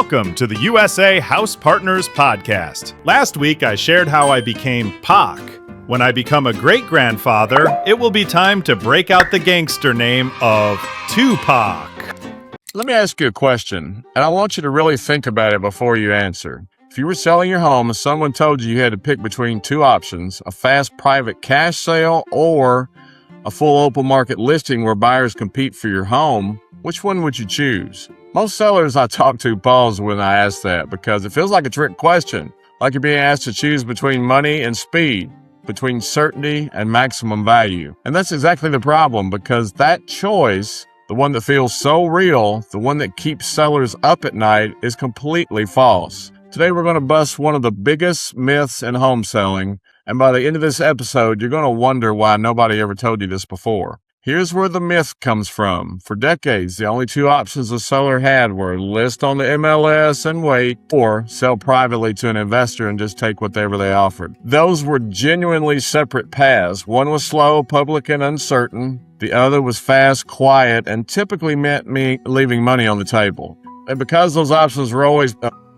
Welcome to the USA House Partners Podcast. Last week, I shared how I became Pac. When I become a great-grandfather, it will be time to break out the gangster name of Tupac. Let me ask you a question, and I want you to really think about it before you answer. If you were selling your home and someone told you had to pick between two options, a fast private cash sale or a full open market listing where buyers compete for your home, which one would you choose? Most sellers I talk to pause when I ask that because it feels like a trick question, like you're being asked to choose between money and speed, between certainty and maximum value. And that's exactly the problem, because that choice, the one that feels so real, the one that keeps sellers up at night, is completely false. Today we're going to bust one of the biggest myths in home selling, and by the end of this episode, you're going to wonder why nobody ever told you this before. Here's where the myth comes from. For decades, the only two options a seller had were list on the MLS and wait, or sell privately to an investor and just take whatever they offered. Those were genuinely separate paths. One was slow, public, and uncertain. The other was fast, quiet, and typically meant me leaving money on the table. And because those options were always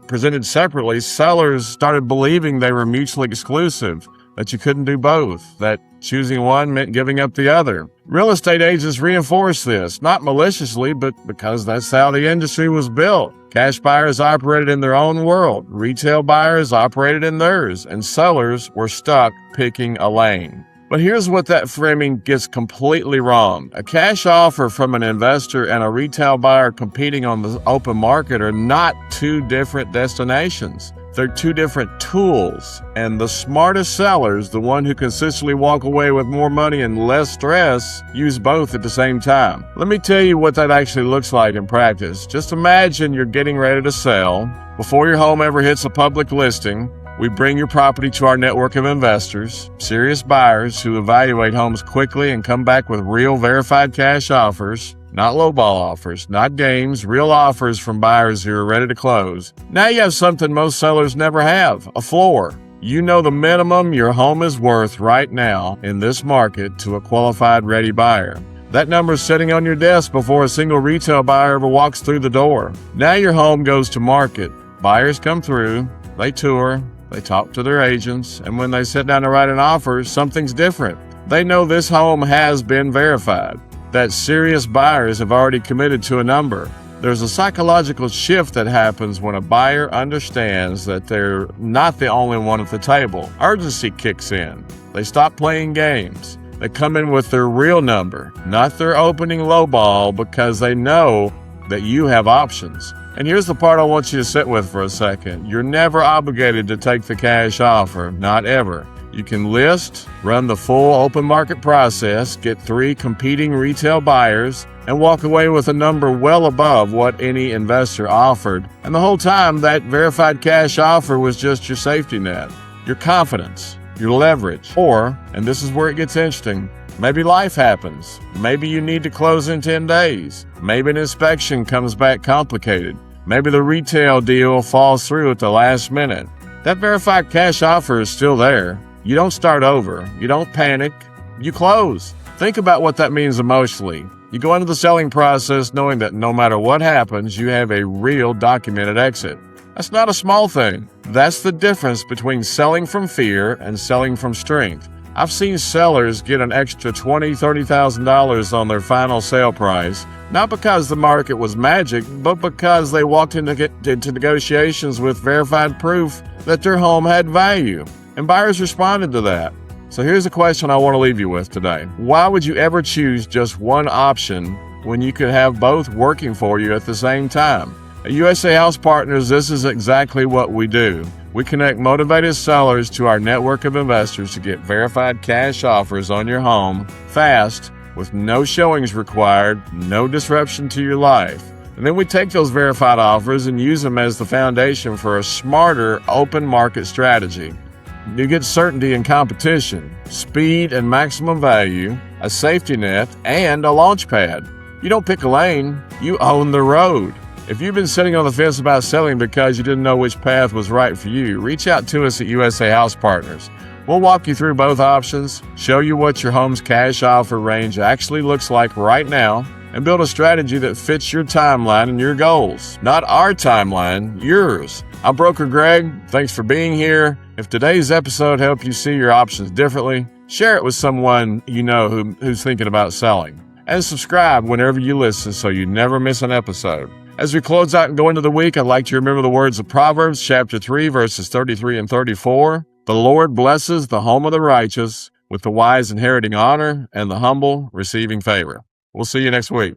presented separately, sellers started believing they were mutually exclusive, that you couldn't do both, that choosing one meant giving up the other. Real estate agents reinforce this, not maliciously, but because that's how the industry was built. Cash buyers operated in their own world, retail buyers operated in theirs, and sellers were stuck picking a lane. But here's what that framing gets completely wrong. A cash offer from an investor and a retail buyer competing on the open market are not two different destinations. They're two different tools, and the smartest sellers, the one who consistently walk away with more money and less stress, use both at the same time. Let me tell you what that actually looks like in practice. Just imagine you're getting ready to sell. Before your home ever hits a public listing, we bring your property to our network of investors, serious buyers who evaluate homes quickly and come back with real verified cash offers. Not lowball offers, not games, real offers from buyers who are ready to close. Now you have something most sellers never have, a floor. You know the minimum your home is worth right now in this market to a qualified ready buyer. That number is sitting on your desk before a single retail buyer ever walks through the door. Now your home goes to market. Buyers come through, they tour, they talk to their agents, and when they sit down to write an offer, something's different. They know this home has been verified, that serious buyers have already committed to a number. There's a psychological shift that happens when a buyer understands that they're not the only one at the table. Urgency kicks in. They stop playing games. They come in with their real number, not their opening lowball, because they know that you have options. And here's the part I want you to sit with for a second. You're never obligated to take the cash offer, not ever. You can list, run the full open market process, get 3 competing retail buyers, and walk away with a number well above what any investor offered. And the whole time, that verified cash offer was just your safety net, your confidence, your leverage. Or, and this is where it gets interesting, maybe life happens. Maybe you need to close in 10 days. Maybe an inspection comes back complicated. Maybe the retail deal falls through at the last minute. That verified cash offer is still there. You don't start over. You don't panic. You close. Think about what that means emotionally. You go into the selling process knowing that no matter what happens, you have a real documented exit. That's not a small thing. That's the difference between selling from fear and selling from strength. I've seen sellers get an extra $20,000, $30,000 on their final sale price, not because the market was magic, but because they walked into negotiations with verified proof that their home had value. And buyers responded to that. So here's a question I want to leave you with today. Why would you ever choose just one option when you could have both working for you at the same time? At USA House Partners, this is exactly what we do. We connect motivated sellers to our network of investors to get verified cash offers on your home fast, with no showings required, no disruption to your life. And then we take those verified offers and use them as the foundation for a smarter open market strategy. You get certainty in competition, speed and maximum value, a safety net, and a launch pad. You don't pick a lane, you own the road. If you've been sitting on the fence about selling because you didn't know which path was right for you, reach out to us at USA House Partners. We'll walk you through both options, show you what your home's cash offer range actually looks like right now, and build a strategy that fits your timeline and your goals. Not our timeline, yours. I'm Broker Greg. Thanks for being here. If today's episode helped you see your options differently, share it with someone you know who's thinking about selling. And subscribe whenever you listen so you never miss an episode. As we close out and go into the week, I'd like to remember the words of Proverbs chapter 3, verses 33 and 34. The Lord blesses the home of the righteous, with the wise inheriting honor and the humble receiving favor. We'll see you next week.